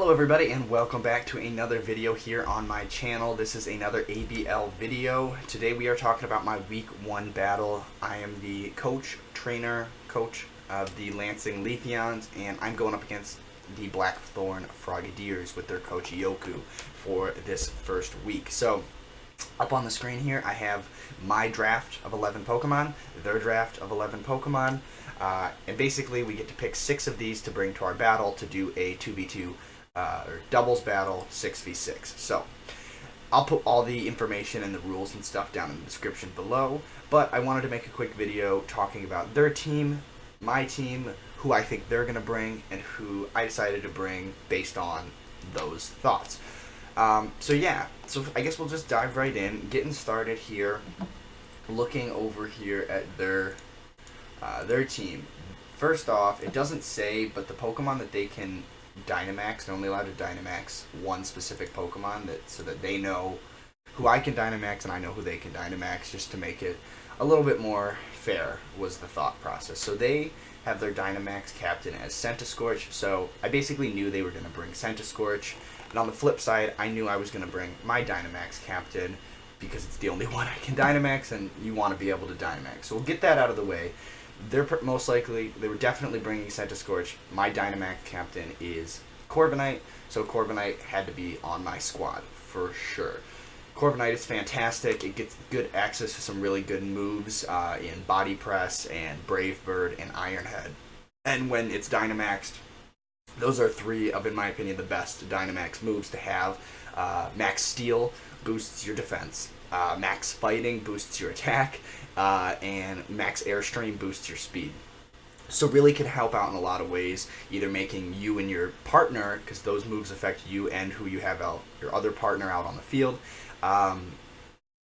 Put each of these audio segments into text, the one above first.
Hello everybody and welcome back to another video here on my channel. This is another ABL video. Today we are talking about my week 1 battle. I am the coach of the Lansing Leafeons, and I'm going up against the Blackthorn Frogadiers with their coach Yoku for this first week. So up on the screen here I have my draft of 11 Pokemon, their draft of 11 Pokemon, and basically we get to pick 6 of these to bring to our battle to do a 2v2 or doubles battle 6v6. So I'll put all the information and the rules and stuff down in the description below, but I wanted to make a quick video talking about their team, my team, who I think they're going to bring, and who I decided to bring based on those thoughts. So I guess we'll just dive right in, getting started here, looking over here at their team. First off, it doesn't say, but the Pokemon that they can Dynamax, they're only allowed to Dynamax one specific Pokemon, so that they know who I can Dynamax and I know who they can Dynamax, just to make it a little bit more fair was the thought process. So they have their Dynamax captain as Centiskorch, so I basically knew they were going to bring Centiskorch, and on the flip side, I knew I was going to bring my Dynamax captain because it's the only one I can Dynamax, and you want to be able to Dynamax. So we'll get that out of the way. They were definitely bringing Centiskorch. My Dynamax captain is Corviknight, so Corviknight had to be on my squad for sure. Corviknight is fantastic. It gets good access to some really good moves in Body Press and Brave Bird and Iron Head. And when it's Dynamaxed, those are 3 of, in my opinion, the best Dynamax moves to have. Max Steel boosts your defense. Max Fighting boosts your attack, and Max Airstream boosts your speed. So really can help out in a lot of ways, either making you and your partner, because those moves affect you and who you have out, your other partner out on the field.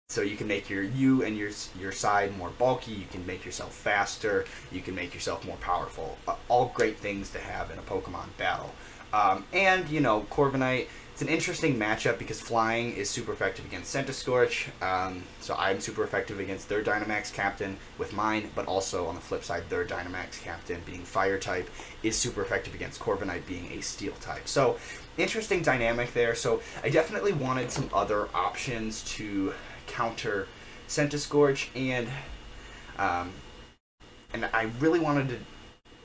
So you can make you and your side more bulky, you can make yourself faster, you can make yourself more powerful. All great things to have in a Pokemon battle. And, Corviknight, it's an interesting matchup because flying is super effective against Centiskorch, so I'm super effective against their Dynamax captain with mine, but also on the flip side, their Dynamax captain being fire type is super effective against Corviknight being a steel type. So interesting dynamic there. So I definitely wanted some other options to counter Centiskorch, and I really wanted to.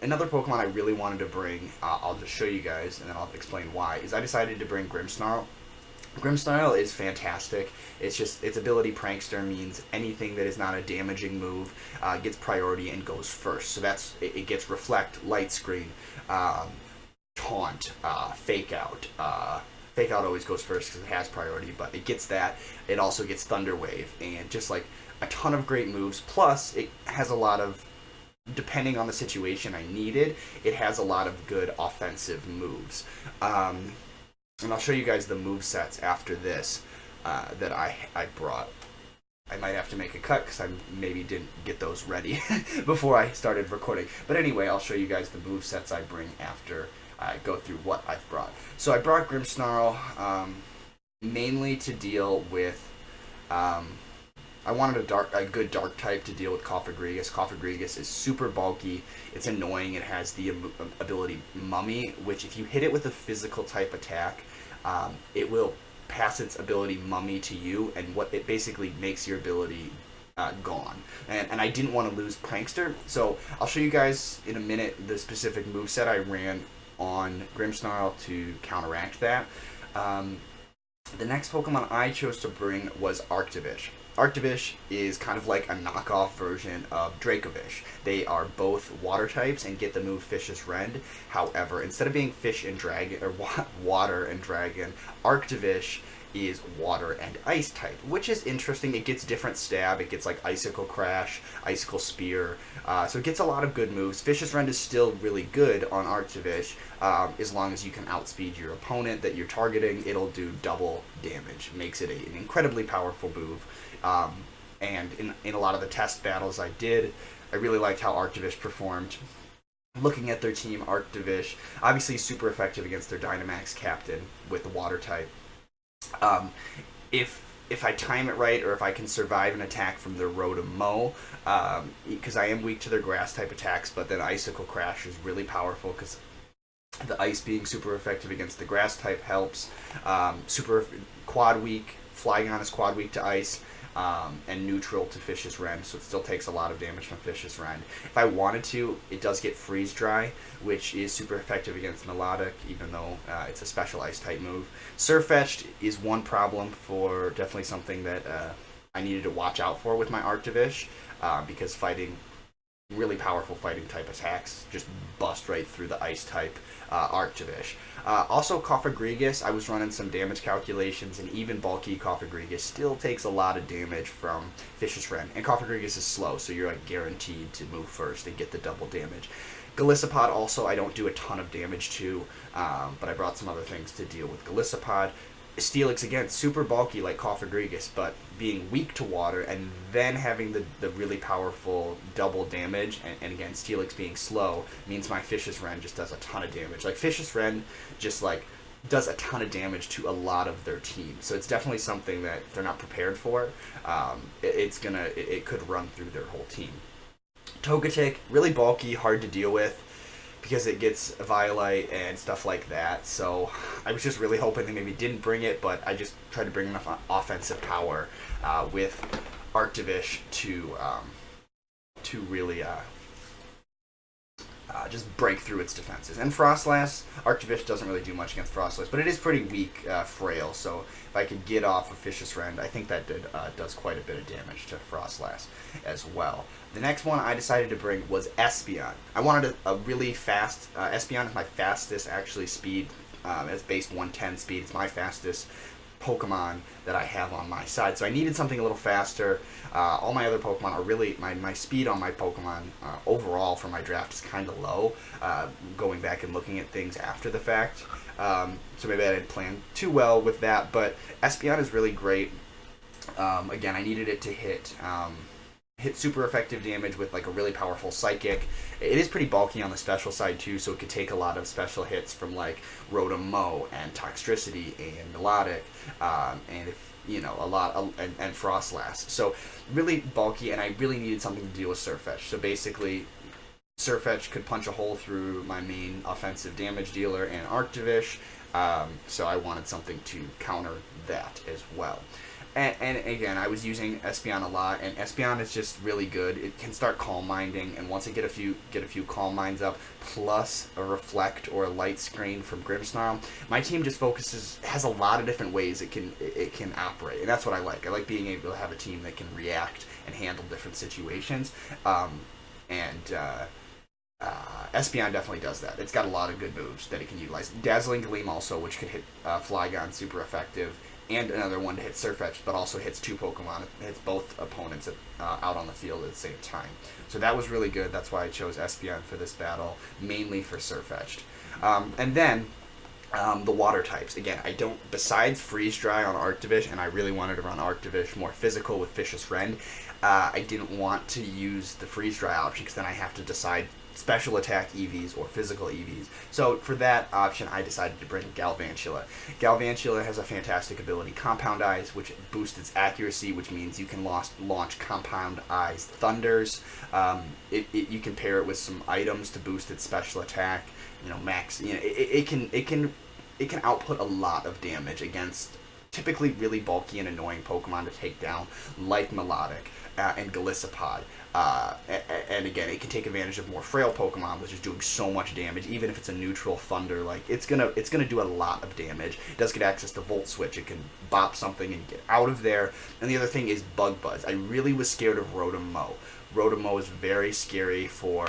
Another Pokemon I really wanted to bring, I'll just show you guys, and then I'll explain why, is I decided to bring Grimmsnarl. Grimmsnarl is fantastic. It's just, its ability Prankster means anything that is not a damaging move gets priority and goes first. So it gets Reflect, Light Screen, Taunt, Fake Out. Fake Out always goes first because it has priority, but it gets that. It also gets Thunder Wave, and just like a ton of great moves. Plus, it has a lot of, depending on the situation I needed, it has a lot of good offensive moves. And I'll show you guys the move sets after this that I brought. I might have to make a cut because I maybe didn't get those ready before I started recording. But anyway, I'll show you guys the move sets I bring after I go through what I've brought. So I brought Grimmsnarl mainly to deal with... I wanted a good dark type to deal with Cofagrigus. Cofagrigus is super bulky. It's annoying. It has the ability Mummy, which if you hit it with a physical type attack, it will pass its ability Mummy to you, and what it basically makes your ability gone. And I didn't want to lose Prankster, so I'll show you guys in a minute the specific moveset I ran on Grimmsnarl to counteract that. The next Pokemon I chose to bring was Arctovish. Arctovish is kind of like a knockoff version of Dracovish. They are both water types and get the move Fish's Rend. However, instead of being fish and dragon, or water and dragon, Arctovish is water and ice type, which is interesting. It gets different stab. It gets like Icicle Crash, Icicle Spear, so it gets a lot of good moves. Fish's Rend is still really good on Arctovish. As long as you can outspeed your opponent that you're targeting, it'll do double damage. Makes it an incredibly powerful move. And in a lot of the test battles I did, I really liked how Arctovish performed. Looking at their team, Arctovish, obviously super effective against their Dynamax captain with the water type. If I time it right, or if I can survive an attack from their Rotom-Mow, because I am weak to their grass type attacks, but then Icicle Crash is really powerful because The ice being super effective against the grass type helps. Super quad weak. Flygon is quad weak to ice. And neutral to Fish's Rend, so it still takes a lot of damage from Fish's Rend. If I wanted to, it does get Freeze Dry, which is super effective against Melodic, even though it's a special ice type move. Surfetched is one problem for definitely something that I needed to watch out for with my Arctivish, because fighting really powerful fighting type attacks just bust right through the ice type Arctivish. Also, Cofagrigus, I was running some damage calculations, and even bulky Cofagrigus still takes a lot of damage from Fish's Rend. And Cofagrigus is slow, so you're like guaranteed to move first and get the double damage. Golisopod also I don't do a ton of damage to, but I brought some other things to deal with Golisopod. Steelix, again, super bulky like Cofagrigus, but being weak to water and then having the really powerful double damage, and again, Steelix being slow, means my Fish's Rend just does a ton of damage. Like, Fish's Rend just, like, does a ton of damage to a lot of their team. So it's definitely something that they're not prepared for. It could run through their whole team. Togetic, really bulky, hard to deal with, because it gets Violite and stuff like that. So I was just really hoping they maybe didn't bring it, but I just tried to bring enough offensive power with Arctivish to really just break through its defenses. And Frostlass, Arctivish doesn't really do much against Frostlass, but it is pretty weak, frail, so if I could get off of Fish's Rend, I think that does quite a bit of damage to Frostlass as well. The next one I decided to bring was Espeon. I wanted a really fast, Espeon is my fastest, actually, speed. It's based 110 speed. It's my fastest Pokemon that I have on my side, so I needed something a little faster. All my other Pokemon are really, my speed on my Pokemon overall for my draft is kind of low, going back and looking at things after the fact, so maybe I didn't plan too well with that, but Espeon is really great. Again, I needed it to hit super effective damage with like a really powerful Psychic. It is pretty bulky on the special side too, so it could take a lot of special hits from like Rotom-Mow and Toxtricity and Melodic, and if you know and Frostlass. So really bulky, and I really needed something to deal with Surfetch. So basically, Surfetch could punch a hole through my main offensive damage dealer and Arctivish, so I wanted something to counter that as well. And again, I was using Espeon a lot, and Espeon is just really good. It can start Calm Minding, and once I get a few Calm Minds up, plus a Reflect or a Light Screen from Grimmsnarl, my team just has a lot of different ways it can operate, and that's what I like. I like being able to have a team that can react and handle different situations, Espeon definitely does that. It's got a lot of good moves that it can utilize. Dazzling Gleam also, which could hit Flygon super effective, and another one to hit Surfetch, but also hits two Pokemon. It hits both opponents out on the field at the same time. So that was really good. That's why I chose Espeon for this battle, mainly for Surfetched. And then the water types. Again, I don't, besides Freeze Dry on Arctivish, and I really wanted to run Arctivish more physical with Fish's Rend, I didn't want to use the Freeze Dry option, because then I have to decide special attack EVs or physical EVs. So for that option, I decided to bring Galvantula. Galvantula has a fantastic ability, Compound Eyes, which boosts its accuracy, which means you can launch Compound Eyes Thunders. You can pair it with some items to boost its special attack. You know, max. You know, it can output a lot of damage against typically really bulky and annoying Pokemon to take down, like Melodic and Golisopod. And again, it can take advantage of more frail Pokemon, which is doing so much damage. Even if it's a neutral Thunder, like it's gonna do a lot of damage. It does get access to Volt Switch. It can bop something and get out of there. And the other thing is Bug Buzz. I really was scared of Rotom-Mow. Rotom-Mow is very scary for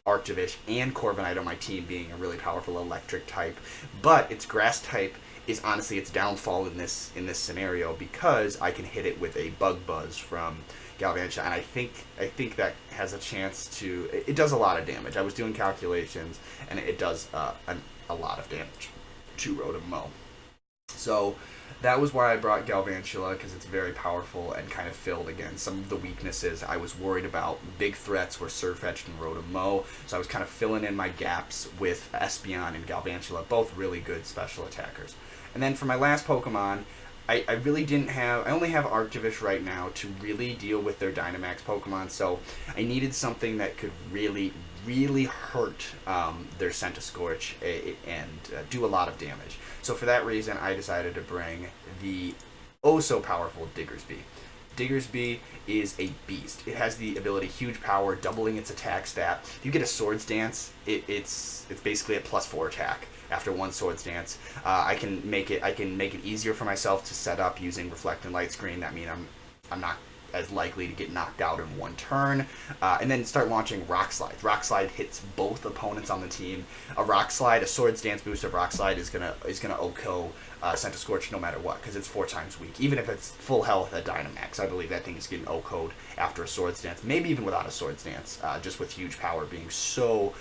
Arctivish and Corviknight on my team, being a really powerful electric type. But its grass type is honestly its downfall in this scenario, because I can hit it with a Bug Buzz from Galvantula, and I think that has a chance to. It does a lot of damage. I was doing calculations, and it does a lot of damage to Rotom-Mow. So that was why I brought Galvantula, because it's very powerful and kind of filled again some of the weaknesses I was worried about. Big threats were Surfetched and Rotom-Mow, so I was kind of filling in my gaps with Espeon and Galvantula, both really good special attackers. And then for my last Pokemon, I really didn't have. I only have Arctivish right now to really deal with their Dynamax Pokemon, so I needed something that could really really hurt their Centiskorch and do a lot of damage. So for that reason, I decided to bring the so powerful Diggersby. Diggersby is a beast. It has the ability huge power, doubling its attack stat. If you get a Swords Dance, it's basically a +4 attack after one Swords Dance. I can make it easier for myself to set up using Reflect and Light Screen. That means I'm not as likely to get knocked out in one turn, and then start launching Rock Slide. Rock Slide hits both opponents on the team. A Rock Slide, a Swords Dance boost of Rock Slide is gonna OHKO Centiskorch no matter what, because it's 4 times weak. Even if it's full health at Dynamax, I believe that thing is getting OHKO'd after a Swords Dance, maybe even without a Swords Dance, just with huge power being so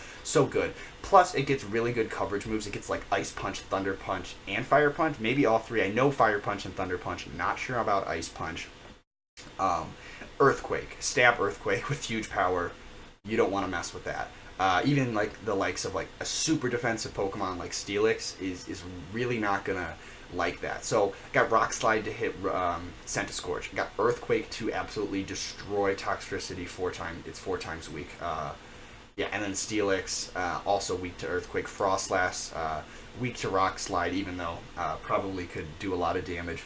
good. Plus, it gets really good coverage moves. It gets like Ice Punch, Thunder Punch, and Fire Punch. Maybe all 3. I know Fire Punch and Thunder Punch. Not sure about Ice Punch. Earthquake, stab Earthquake with huge power. You don't want to mess with that. Even like the likes of like a super defensive Pokemon like Steelix is really not gonna like that. So got Rock Slide to hit Centiskorch. Got Earthquake to absolutely destroy Toxtricity 4 times. It's 4 times weak. And then Steelix also weak to Earthquake. Frostlass weak to Rock Slide, even though probably could do a lot of damage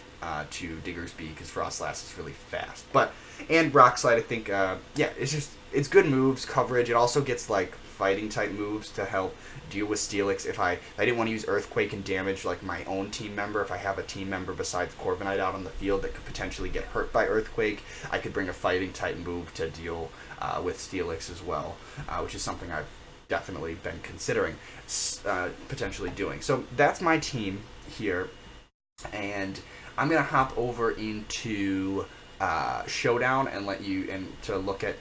to Diggersby because Frostlass is really fast. And Rock Slide, I think, it's good moves, coverage. It also gets like fighting type moves to help deal with Steelix. If I didn't want to use Earthquake and damage like my own team member, if I have a team member besides Corviknight out on the field that could potentially get hurt by Earthquake, I could bring a fighting type move to deal with Steelix as well, which is something I've definitely been considering potentially doing. So that's my team here, and I'm gonna hop over into Showdown and to look at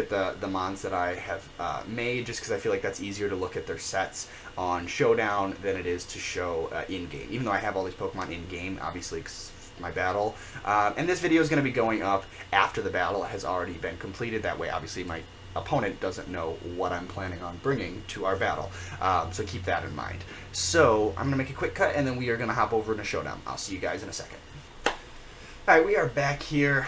the mons that I have made, just because I feel like that's easier to look at their sets on Showdown than it is to show in-game. Even though I have all these Pokemon in-game, obviously, my battle. And this video is going to be going up after the battle has already been completed. That way, obviously, my opponent doesn't know what I'm planning on bringing to our battle. So keep that in mind. So I'm going to make a quick cut, and then we are going to hop over into Showdown. I'll see you guys in a second. Alright, we are back here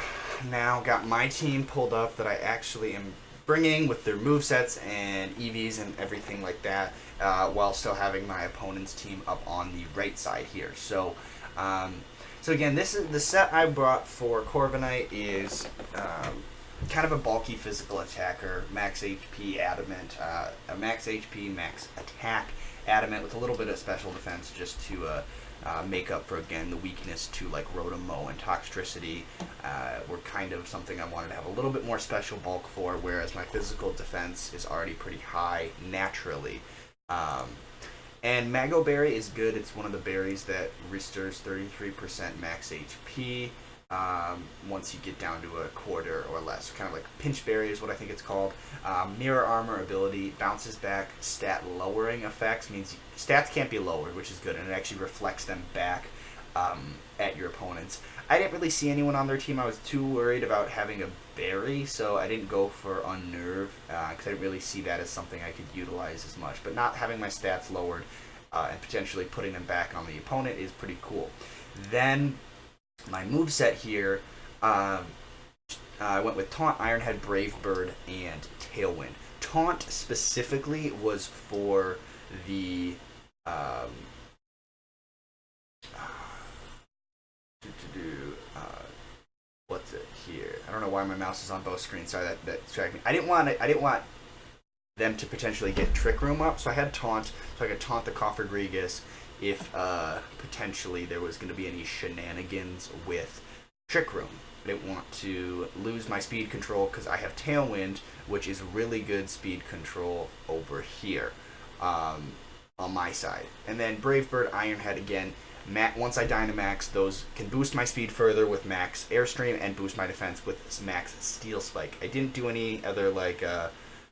now. Got my team pulled up that I actually am bringing with their movesets and EVs and everything like that, while still having my opponent's team up on the right side here. So again, this is the set I brought for Corviknight is kind of a bulky physical attacker, max HP adamant, a max HP, max attack adamant with a little bit of special defense just to make up for, again, the weakness to like Rotom-Mow and Toxtricity were kind of something I wanted to have a little bit more special bulk for, whereas my physical defense is already pretty high naturally. And Mago Berry is good. It's one of the berries that restores 33% max HP once you get down to a quarter or less. Kind of like Pinch Berry is what I think it's called. Mirror Armor ability, bounces back stat lowering effects, means stats can't be lowered, which is good, and it actually reflects them back at your opponents. I didn't really see anyone on their team. I was too worried about having a berry, so I didn't go for Unnerve, because I didn't really see that as something I could utilize as much. But not having my stats lowered and potentially putting them back on the opponent is pretty cool. Then my moveset here, I went with Taunt, Ironhead, Brave Bird, and Tailwind. Taunt specifically was for the what's it here? I don't know why my mouse is on both screens. Sorry, that distracted me. I didn't want them to potentially get Trick Room up, so I had Taunt, so I could taunt the Cofagrigus if potentially there was going to be any shenanigans with Trick Room. I didn't want to lose my speed control because I have Tailwind, which is really good speed control over here on my side. And then Brave Bird, Ironhead again. Once I Dynamax, those can boost my speed further with max Airstream and boost my defense with max Steel Spike. I didn't do any other like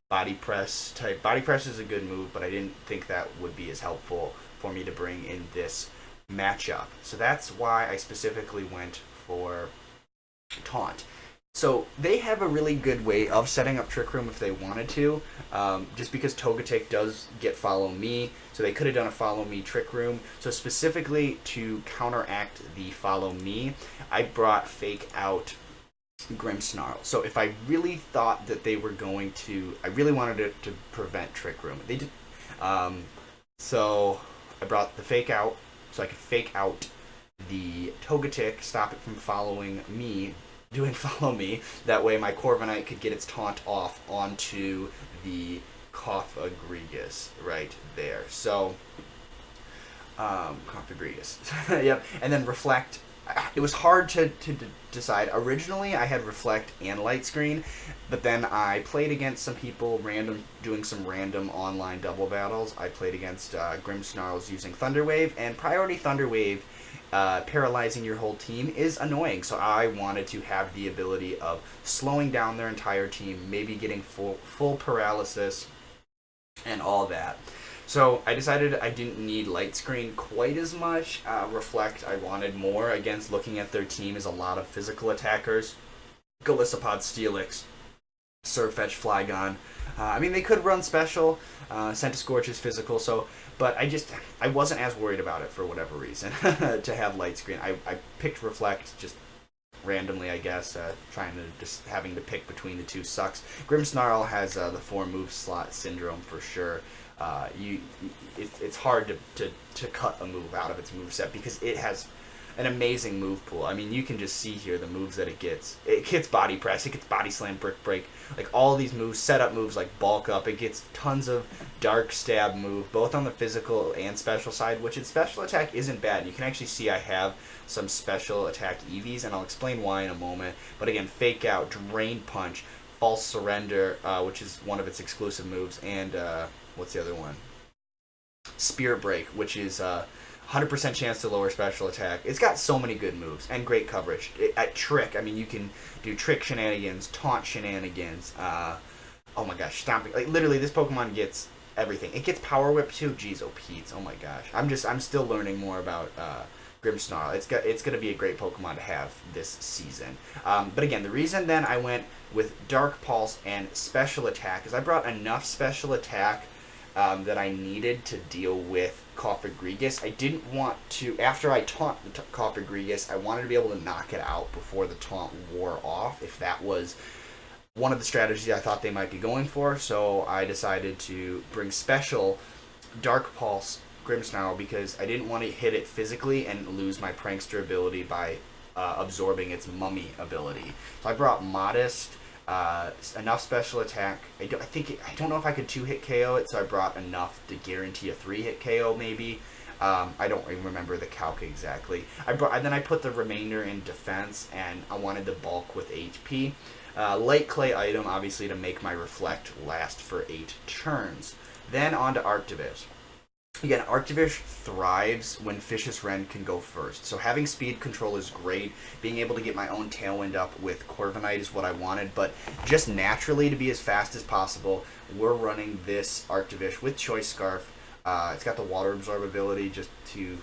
Body Press type. Body Press is a good move, but I didn't think that would be as helpful for me to bring in this matchup. So that's why I specifically went for Taunt. So they have a really good way of setting up Trick Room if they wanted to, just because Togetic does get Follow Me, so they could have done a Follow Me Trick Room. So specifically to counteract the Follow Me, I brought Fake Out Grimmsnarl. So if I really thought that they were going to, I really wanted it to prevent Trick Room. They did. So I brought the fake out, so I could fake out the Togetic, stop it from following me, doing follow me. That way my Corviknight could get its taunt off onto the Frogadiers right there. So, Frogadiers. Yep. And then Reflect. It was hard to decide. Originally, I had Reflect and Light Screen, but then I played against some people doing some random online double battles. I played against Grimmsnarls using Thunder Wave, and Priority Thunder Wave paralyzing your whole team is annoying. So I wanted to have the ability of slowing down their entire team, maybe getting full paralysis, and all that. So I decided I didn't need Light Screen quite as much. Reflect, I wanted more. Against looking at their team is a lot of physical attackers. Golisopod, Steelix, Surfetch, Flygon. I mean, they could run special. Centiskorch is physical, but I wasn't as worried about it for whatever reason to have Light Screen. I picked Reflect just randomly, I guess. Having to pick between the two sucks. Grimmsnarl has the 4-move slot syndrome for sure. It's hard to cut a move out of its moveset because it has an amazing move pool. I mean, you can just see here the moves that it gets. It gets Body Press, it gets Body Slam, Brick Break, like all these moves, setup moves like Bulk Up. It gets tons of Dark Stab move, both on the physical and special side, which its special attack isn't bad. You can actually see I have some special attack EVs, and I'll explain why in a moment. But again, Fake Out, Drain Punch, False Surrender, which is one of its exclusive moves, and what's the other one? Spirit Break, which is 100% chance to lower special attack. It's got so many good moves and great coverage. At Trick, I mean, you can do Trick shenanigans, Taunt shenanigans. Oh my gosh, Stomping. Like literally, this Pokemon gets everything. It gets Power Whip too. Jeez, oh Pete's. Oh my gosh, I'm still learning more about Grimmsnarl. It's gonna be a great Pokemon to have this season. But again, the reason then I went with Dark Pulse and Special Attack is I brought enough Special Attack that I needed to deal with Cofagrigus. I didn't want to, after I taunt the Cofagrigus, I wanted to be able to knock it out before the taunt wore off, if that was one of the strategies I thought they might be going for. So I decided to bring Special Dark Pulse Grimmsnarl because I didn't want to hit it physically and lose my Prankster ability by absorbing its Mummy ability. So I brought Modest, enough special attack. I don't know if I could 2-hit KO it, so I brought enough to guarantee a 3-hit KO maybe. I don't even remember the calc exactly. Then I put the remainder in defense, and I wanted to bulk with HP. Light Clay item, obviously, to make my Reflect last for 8 turns. Then on to Arctivish. Again, Arctivish thrives when Fishious Rend can go first. So having speed control is great. Being able to get my own Tailwind up with Corviknight is what I wanted. But just naturally to be as fast as possible, we're running this Arctivish with Choice Scarf. It's got the Water Absorb ability just to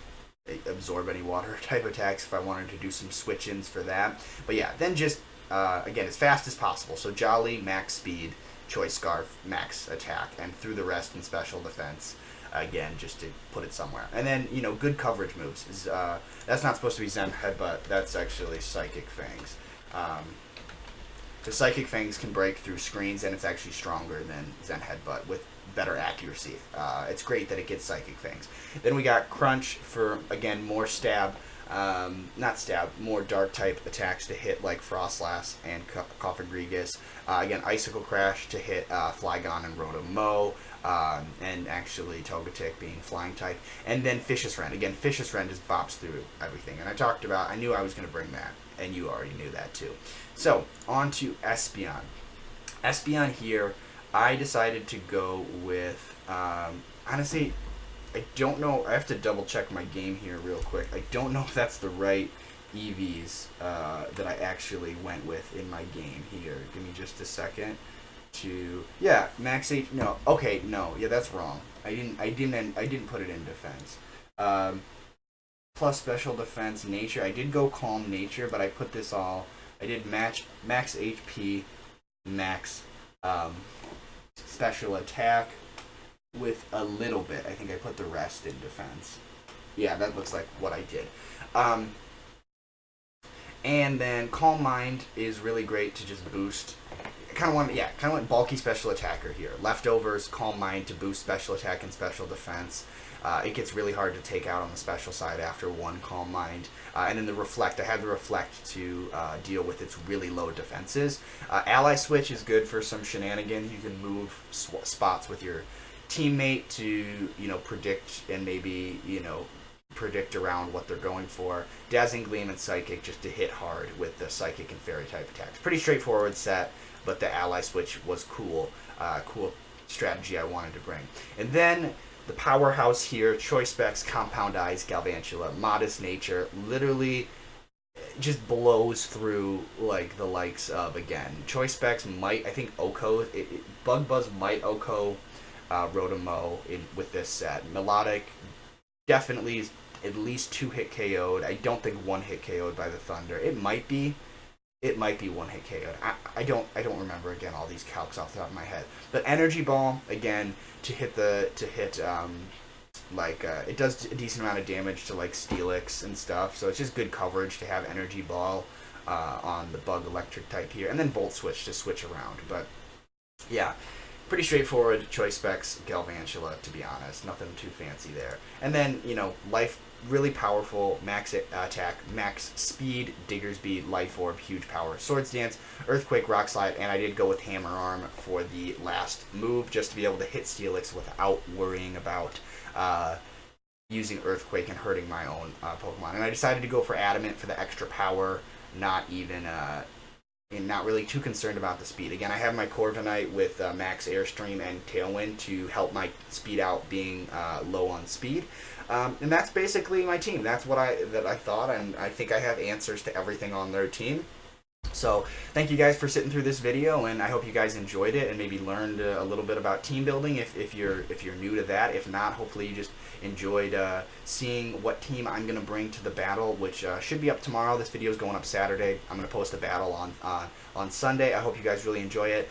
absorb any water type attacks if I wanted to do some switch-ins for that. But yeah, then just, again, as fast as possible. So Jolly, max speed, Choice Scarf, max attack, and through the rest in special defense. Again, just to put it somewhere. And then, good coverage moves. That's not supposed to be Zen Headbutt. That's actually Psychic Fangs. The Psychic Fangs can break through screens, and it's actually stronger than Zen Headbutt with better accuracy. It's great that it gets Psychic Fangs. Then we got Crunch for, again, more stab. Not stab, more dark type attacks to hit like Frostlass and Cofagrigus. Again, Icicle Crash to hit Flygon and Rotom-Mow. And actually Togetic being flying type, and then Fishious Rend. Again, Fishious Rend just bops through everything, and I knew I was going to bring that, and you already knew that too. So, on to Espeon. Espeon here, I decided to go with, honestly, I don't know, I have to double check my game here real quick. I don't know if that's the right EVs that I actually went with in my game here. Give me just a second. Max H. No, okay, no, yeah, that's wrong. I didn't put it in defense. Plus special defense, nature. I did go calm nature, but I put this all. I did max HP, max special attack with a little bit. I think I put the rest in defense. Yeah, that looks like what I did. And then Calm Mind is really great to just boost. Kind of want bulky special attacker here. Leftovers, Calm Mind to boost special attack and special defense. It gets really hard to take out on the special side after one Calm Mind. And then the Reflect, I had the Reflect to deal with its really low defenses. Ally Switch is good for some shenanigans. You can move spots with your teammate to, predict and maybe, predict around what they're going for. Dazzling Gleam and Psychic just to hit hard with the Psychic and Fairy type attacks. Pretty straightforward set, but the Ally Switch was cool. Cool strategy I wanted to bring. And then the powerhouse here, Choice Specs, Compound Eyes, Galvantula, Modest Nature, literally just blows through like the likes of, again, Choice Specs might, I think Oko, Bug Buzz might Oko Rotomo with this set. Melodic, definitely at least 2-hit KO'd. I don't think 1-hit KO'd by the Thunder. It might be 1-hit KO'd. I don't remember again all these calcs off the top of my head. But Energy Ball again it does a decent amount of damage to like Steelix and stuff. So it's just good coverage to have Energy Ball on the Bug Electric type here, and then Volt Switch to switch around. But yeah, pretty straightforward Choice Specs Galvantula, to be honest. Nothing too fancy there. And then Life. Really powerful, max attack, max speed, Digger's Beat, Life Orb, huge power, Swords Dance, Earthquake, Rock Slide, and I did go with Hammer Arm for the last move, just to be able to hit Steelix without worrying about using Earthquake and hurting my own Pokemon. And I decided to go for Adamant for the extra power, not really too concerned about the speed. Again, I have my Corviknight with Max Airstream and Tailwind to help my speed out being low on speed. And that's basically my team. That's what I thought, and I think I have answers to everything on their team. So thank you guys for sitting through this video, and I hope you guys enjoyed it and maybe learned a little bit about team building if you're new to that. If not, hopefully you just enjoyed seeing what team I'm going to bring to the battle, which should be up tomorrow. This video is going up Saturday. I'm going to post a battle on Sunday. I hope you guys really enjoy it.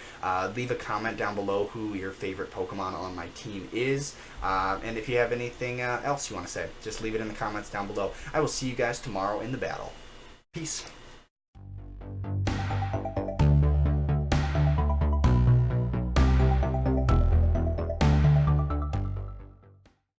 Leave a comment down below who your favorite Pokemon on my team is. And if you have anything else you want to say, just leave it in the comments down below. I will see you guys tomorrow in the battle. Peace.